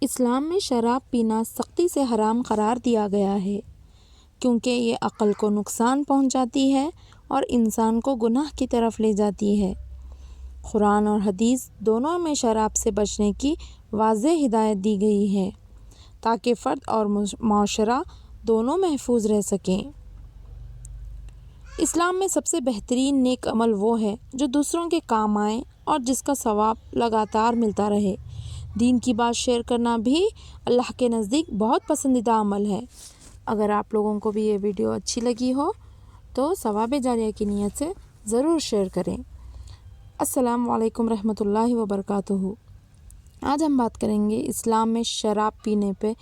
اسلام میں شراب پینا سختی سے حرام قرار دیا گیا ہے کیونکہ یہ عقل کو نقصان پہنچاتی ہے اور انسان کو گناہ کی طرف لے جاتی ہے۔ قرآن اور حدیث دونوں میں شراب سے بچنے کی واضح ہدایت دی گئی ہے تاکہ فرد اور معاشرہ دونوں محفوظ رہ سکیں۔ اسلام میں سب سے بہترین نیک عمل وہ ہے جو دوسروں کے کام آئے اور جس کا ثواب لگاتار ملتا رہے۔ دین کی بات شیئر کرنا بھی اللہ کے نزدیک بہت پسندیدہ عمل ہے۔ اگر آپ لوگوں کو بھی یہ ویڈیو اچھی لگی ہو تو ثواب جاریہ کی نیت سے ضرور شیئر کریں۔ السلام علیکم رحمۃ اللہ وبرکاتہ۔ آج ہم بات کریں گے اسلام میں شراب پینے پہ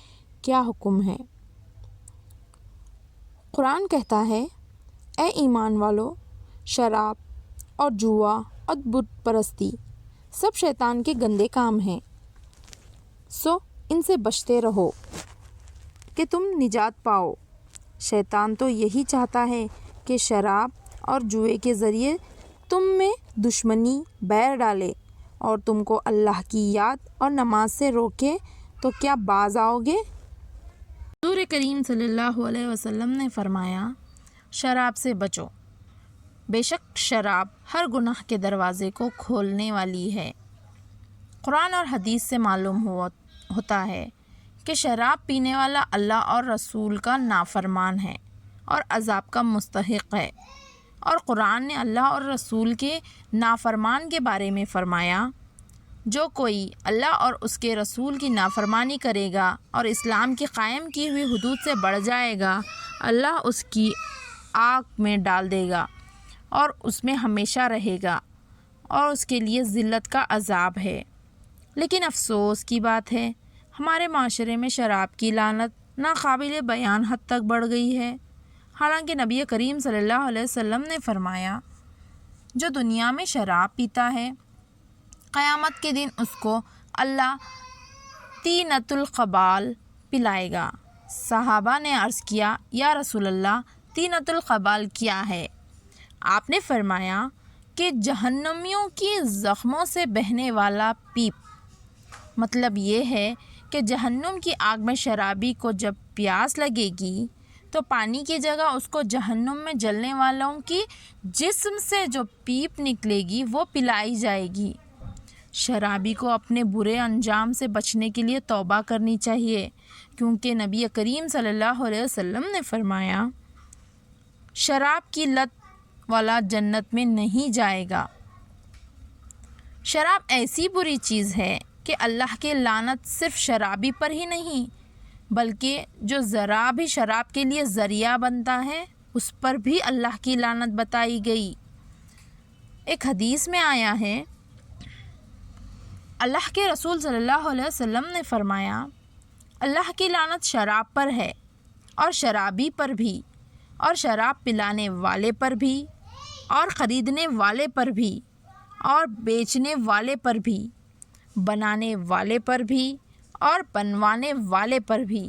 کیا حکم ہے۔ قرآن کہتا ہے، اے ایمان والو، شراب اور جوا اور بت پرستی سب شیطان کے گندے کام ہیں، سو ان سے بچتے رہو کہ تم نجات پاؤ۔ شیطان تو یہی چاہتا ہے کہ شراب اور جوئے کے ذریعے تم میں دشمنی بیر ڈالے اور تم کو اللہ کی یاد اور نماز سے روکے، تو کیا باز آؤ گے؟ حضور کریم صلی اللہ علیہ وسلم نے فرمایا، شراب سے بچو، بے شک شراب ہر گناہ کے دروازے کو کھولنے والی ہے۔ قرآن اور حدیث سے معلوم ہوتا ہے کہ شراب پینے والا اللہ اور رسول کا نافرمان ہے اور عذاب کا مستحق ہے۔ اور قرآن نے اللہ اور رسول کے نافرمان کے بارے میں فرمایا، جو کوئی اللہ اور اس کے رسول کی نافرمانی کرے گا اور اسلام کی قائم کی ہوئی حدود سے بڑھ جائے گا، اللہ اس کی آگ میں ڈال دے گا اور اس میں ہمیشہ رہے گا اور اس کے لیے ذلت کا عذاب ہے۔ لیکن افسوس کی بات ہے، ہمارے معاشرے میں شراب کی لعنت ناقابل بیان حد تک بڑھ گئی ہے۔ حالانکہ نبی کریم صلی اللہ علیہ وسلم نے فرمایا، جو دنیا میں شراب پیتا ہے قیامت کے دن اس کو اللہ طینۃ الخبال پلائے گا۔ صحابہ نے عرض کیا، یا رسول اللہ، طینۃ الخبال کیا ہے؟ آپ نے فرمایا کہ جہنمیوں کی زخموں سے بہنے والا پیپ۔ مطلب یہ ہے کہ جہنم کی آگ میں شرابی کو جب پیاس لگے گی تو پانی کی جگہ اس کو جہنم میں جلنے والوں کی جسم سے جو پیپ نکلے گی وہ پلائی جائے گی۔ شرابی کو اپنے برے انجام سے بچنے کے لیے توبہ کرنی چاہیے، کیونکہ نبی کریم صلی اللہ علیہ وسلم نے فرمایا، شراب کی لت والا جنت میں نہیں جائے گا۔ شراب ایسی بری چیز ہے کہ اللہ کی لعنت صرف شرابی پر ہی نہیں بلکہ جو ذرا بھی شراب کے لیے ذریعہ بنتا ہے اس پر بھی اللہ کی لعنت بتائی گئی۔ ایک حدیث میں آیا ہے، اللہ کے رسول صلی اللہ علیہ وسلم نے فرمایا، اللہ کی لعنت شراب پر ہے اور شرابی پر بھی اور شراب پلانے والے پر بھی اور خریدنے والے پر بھی اور بیچنے والے پر بھی، بنانے والے پر بھی اور بنوانے والے پر بھی،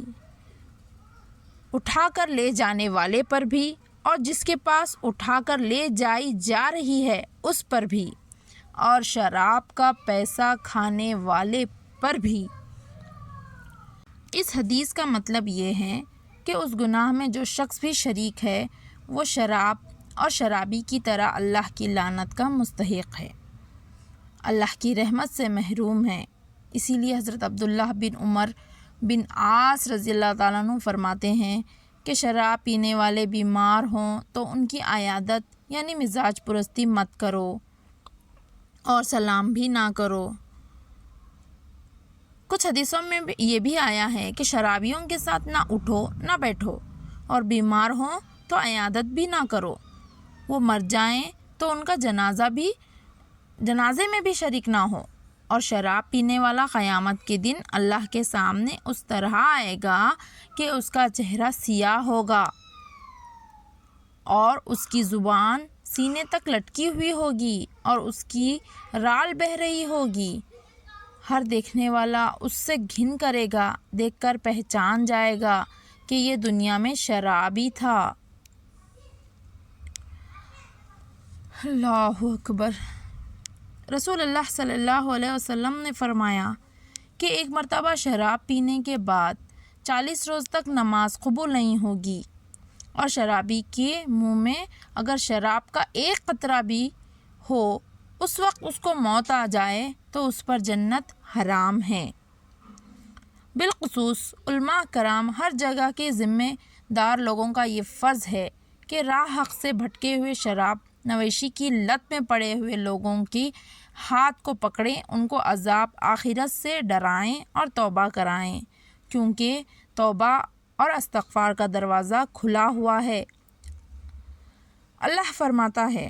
اٹھا کر لے جانے والے پر بھی اور جس کے پاس اٹھا کر لے جائی جا رہی ہے اس پر بھی، اور شراب کا پیسہ کھانے والے پر بھی۔ اس حدیث کا مطلب یہ ہے کہ اس گناہ میں جو شخص بھی شریک ہے وہ شراب اور شرابی کی طرح اللہ کی لعنت کا مستحق ہے، اللہ کی رحمت سے محروم ہے۔ اسی لیے حضرت عبداللہ بن عمر بن عاص رضی اللہ تعالیٰ عنہ فرماتے ہیں کہ شراب پینے والے بیمار ہوں تو ان کی عیادت یعنی مزاج پرستی مت کرو اور سلام بھی نہ کرو۔ کچھ حدیثوں میں یہ بھی آیا ہے کہ شرابیوں کے ساتھ نہ اٹھو نہ بیٹھو، اور بیمار ہوں تو عیادت بھی نہ کرو، وہ مر جائیں تو ان کا جنازے میں بھی شریک نہ ہو۔ اور شراب پینے والا قیامت کے دن اللہ کے سامنے اس طرح آئے گا کہ اس کا چہرہ سیاہ ہوگا اور اس کی زبان سینے تک لٹکی ہوئی ہوگی اور اس کی رال بہہ رہی ہوگی۔ ہر دیکھنے والا اس سے گھن کرے گا، دیکھ کر پہچان جائے گا کہ یہ دنیا میں شرابی تھا۔ اللہ اکبر۔ رسول اللہ صلی اللہ علیہ وسلم نے فرمایا کہ ایک مرتبہ شراب پینے کے بعد 40 روز تک نماز قبول نہیں ہوگی، اور شرابی کے منہ میں اگر شراب کا ایک قطرہ بھی ہو اس وقت اس کو موت آ جائے تو اس پر جنت حرام ہے۔ بالخصوص علماء کرام ہر جگہ کے ذمہ دار لوگوں کا یہ فرض ہے کہ راہ حق سے بھٹکے ہوئے شراب نوشی کی لت میں پڑے ہوئے لوگوں کی ہاتھ کو پکڑیں، ان کو عذاب آخرت سے ڈرائیں اور توبہ کرائیں، کیونکہ توبہ اور استغفار کا دروازہ کھلا ہوا ہے۔ اللہ فرماتا ہے،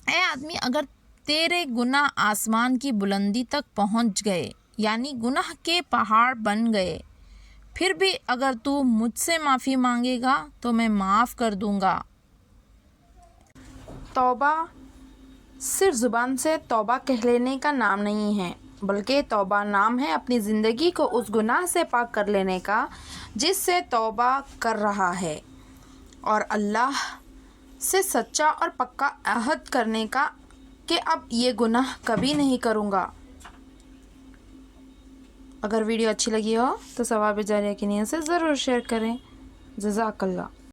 اے آدمی، اگر تیرے گناہ آسمان کی بلندی تک پہنچ گئے، یعنی گناہ کے پہاڑ بن گئے، پھر بھی اگر تو مجھ سے معافی مانگے گا تو میں معاف کر دوں گا۔ توبہ صرف زبان سے توبہ کہہ لینے کا نام نہیں ہے، بلکہ توبہ نام ہے اپنی زندگی کو اس گناہ سے پاک کر لینے کا جس سے توبہ کر رہا ہے، اور اللہ سے سچا اور پکا عہد کرنے کا کہ اب یہ گناہ کبھی نہیں کروں گا۔ اگر ویڈیو اچھی لگی ہو تو ثواب جاریہ کی نیت سے ضرور شیئر کریں۔ جزاک اللہ۔